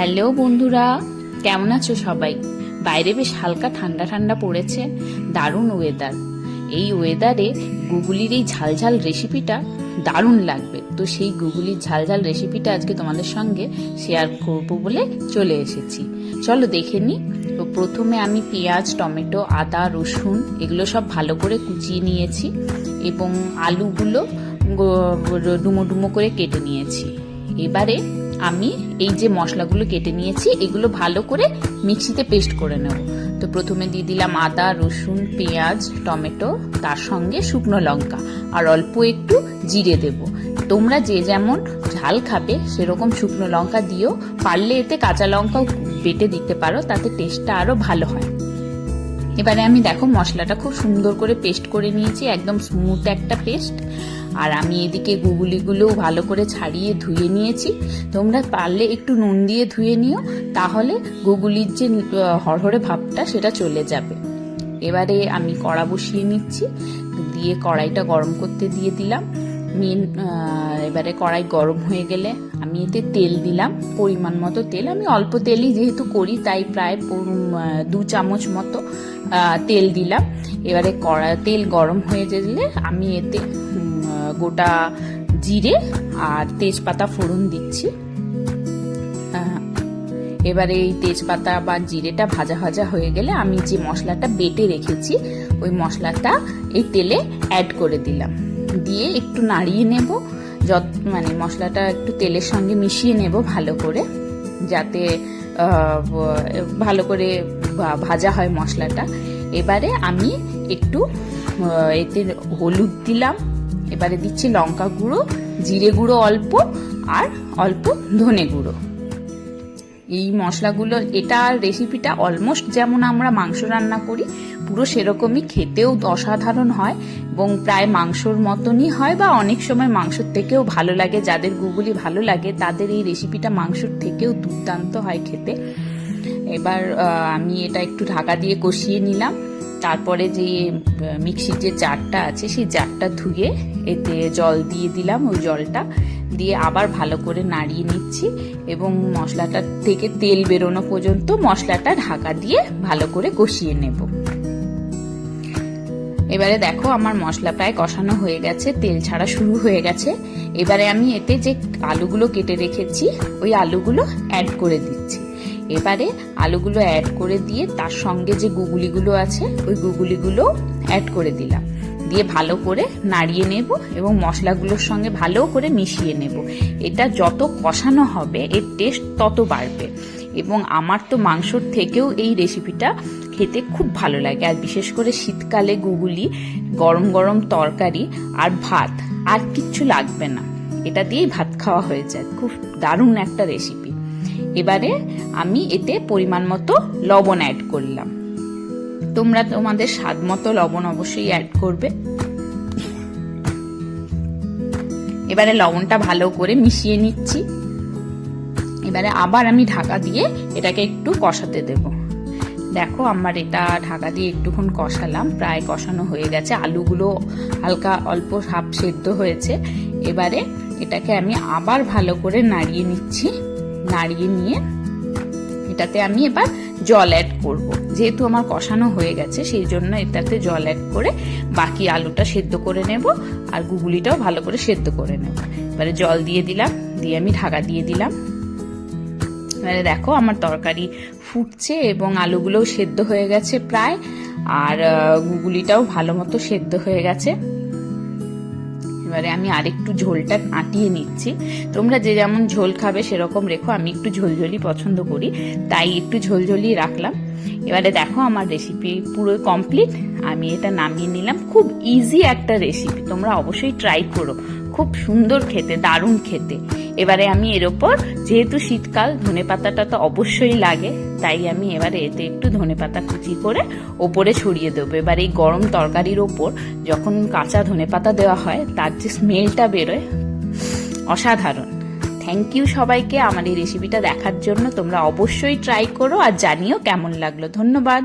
Hello বন্ধুরা, কেমন আছো সবাই? বাইরে বেশ হালকা ঠান্ডা ঠান্ডা পড়েছে, দারুণ ওয়েদার। এই ওয়েদারে গুগলির এই ঝালঝাল রেসিপিটা দারুণ লাগবে। তো সেই গুগলির ঝালঝাল রেসিপিটা আজকে তোমাদের সঙ্গে শেয়ার করবো বলে চলে এসেছি। চলো দেখে নিই। তো প্রথমে আমি পেঁয়াজ, টমেটো, আদা, রসুন এগুলো সব ভালো করে কুচিয়ে নিয়েছি এবং আলুগুলো ডুমো ডুমো করে কেটে নিয়েছি। এবারে আমি এই যে মশলাগুলো কেটে নিয়েছি এগুলো ভালো করে মিক্সিতে পেস্ট করে নেব। তো প্রথমে দিয়ে দিলাম আদা, রসুন, পেঁয়াজ, টমেটো, তার সঙ্গে শুকনো লঙ্কা আর অল্প একটু জিরে দেব। তোমরা যে যেমন ঝাল খাবে সেরকম শুকনো লঙ্কা দিও, পারলে এতে কাঁচা লঙ্কাও বেটে দিতে পারো, তাতে টেস্টটা আরো ভালো হয়। এবারে আমি দেখো মশলাটা খুব সুন্দর করে পেস্ট করে নিয়েছি, একদম স্মুথ একটা পেস্ট। আর আমি এদিকে গুগলিগুলোও ভালো করে ছাড়িয়ে ধুয়ে নিয়েছি। তোমরা পারলে একটু নুন দিয়ে ধুয়ে নিও, তাহলে গুগলির যে হড়হড়ে ভাবটা সেটা চলে যাবে। এবারে আমি কড়া বসিয়ে নিচ্ছি, দিয়ে কড়াইটা গরম করতে দিয়ে দিলাম। এবারে কড়াই গরম হয়ে গেলে আমি এতে তেল দিলাম, পরিমাণ মতো তেল। আমি অল্প তেলই যেহেতু করি তাই প্রায় 2 চামচ মতো তেল দিলাম। এবারে তেল গরম হয়ে গেলে আমি এতে গোটা জিরে আর তেজপাতা ফোড়ন দিচ্ছি। এবারে এই তেজপাতা বা জিরেটা ভাজা ভাজা হয়ে গেলে আমি যে মশলাটা বেটে রেখেছি ওই মশলাটা এই তেলে অ্যাড করে দিলাম, দিয়ে একটু নাড়িয়ে নেব। মানে মশলাটা একটু তেলের সঙ্গে মিশিয়ে নেব ভালো করে, যাতে ভালো করে ভাজা হয় মশলাটা। এবারে আমি একটু এতে হলুদ দিলাম, এবারে দিচ্ছি লঙ্কা গুঁড়ো, জিরে গুঁড়ো অল্প আর অল্প ধনে গুঁড়ো। এই মশলাগুলো, এটা রেসিপিটা অলমোস্ট যেমন আমরা মাংস রান্না করি পুরো সেরকমই, খেতেও অসাধারণ হয় এবং প্রায় মাংসর মতনই হয়, বা অনেক সময় মাংসর থেকেও ভালো লাগে। যাদের গুগলি ভালো লাগে তাদের এই রেসিপিটা মাংসর থেকেও দুর্দান্ত হয় খেতে। এবার আমি এটা একটু ঢাকা দিয়ে কষিয়ে নিলাম। তারপরে যে মিক্সির যে জারটা আছে সেই জারটা ধুয়ে এতে জল দিয়ে দিলাম। ওই জলটা দিয়ে আবার ভালো করে নাড়িয়ে নিচ্ছি এবং মশলাটা থেকে তেল বেরোনো পর্যন্ত মশলাটা ঢাকা দিয়ে ভালো করে কষিয়ে নেব। এবারে দেখো আমার মশলা প্রায় কষানো হয়ে গেছে, তেল ছাড়া শুরু হয়ে গেছে। এবারে আমি এতে যে আলুগুলো কেটে রেখেছি ওই আলুগুলো অ্যাড করে দিচ্ছি। এবারে আলুগুলো অ্যাড করে দিয়ে তার সঙ্গে যে গুগলিগুলো আছে ওই গুগলিগুলো অ্যাড করে দিলাম, দিয়ে ভালো করে নাড়িয়ে নেব এবং মশলাগুলোর সঙ্গে ভালো করে মিশিয়ে নেব। এটা যত কষানো হবে এর টেস্ট তত বাড়বে এবং আমার তো মাংসর থেকেও এই রেসিপিটা খেতে খুব ভালো লাগে। আর বিশেষ করে শীতকালে গুগলি, গরম গরম তরকারি আর ভাত, আর কিচ্ছু লাগবে না, এটা দিয়েই ভাত খাওয়া হয়ে যায়। খুব দারুণ একটা রেসিপি। এবারে আমি এতে পরিমাণ মতো লবণ অ্যাড করলাম। তোমরা তোমাদের স্বাদ মতো লবণ অবশ্যই অ্যাড করবে। এবারে লবণটা ভালো করে মিশিয়ে নিচ্ছি। এবারে আবার আমি ঢাকা দিয়ে এটাকে একটু কষাতে দেব। দেখো আমার এটা ঢাকা দিয়ে একটুক্ষণ কষালাম, প্রায় কষানো হয়ে গেছে। আলুগুলো হালকা অল্প হাফ সেদ্ধ হয়েছে। এবারে এটাকে আমি আবার ভালো করে নাড়িয়ে নিচ্ছি। নাড়িয়ে নিয়ে এটাতে আমি এবার জল অ্যাড করব। যেহেতু আমার কষানো হয়ে গেছে সেই জন্য এটাতে জল অ্যাড করে বাকি আলুটা সেদ্ধ করে নেব আর গুগলিটাও ভালো করে সেদ্ধ করে নেব। এবারে জল দিয়ে দিলাম, দিয়ে আমি ঢাকা দিয়ে দিলাম। এবারে দেখো আমার তরকারি ফুটছে এবং আলুগুলোও সেদ্ধ হয়ে গেছে প্রায়, আর গুগলিটাও ভালো মতো সেদ্ধ হয়ে গেছে। এবারে আমি আরেকটু ঝোলটা আঁটিয়ে নিচ্ছি। তোমরা যে যেমন ঝোল খাবে সেরকম রেখো, আমি একটু ঝোলঝোলি পছন্দ করি তাই একটু ঝোলঝোলি রাখলাম। এবারে দেখো আমার রেসিপি পুরো কমপ্লিট, আমি এটা নামিয়ে নিলাম। খুব ইজি একটা রেসিপি, তোমরা অবশ্যই ট্রাই করো, খুব সুন্দর খেতে, দারুণ খেতে। এবারে আমি এর ওপর, যেহেতু শীতকাল, ধনেপাতাটা তো অবশ্যই লাগে, তাই আমি এবারে এতে একটু ধনেপাতা কুচি করে ওপরে ছড়িয়ে দেবো। এবার এই গরম তরকারির ওপর যখন কাঁচা ধনেপাতা দেওয়া হয় তার যে স্মেলটা বেরোয় অসাধারণ। থ্যাংক ইউ সবাইকে আমার এই রেসিপিটা দেখার জন্য। তোমরা অবশ্যই ট্রাই করো আর জানিও কেমন লাগলো। ধন্যবাদ।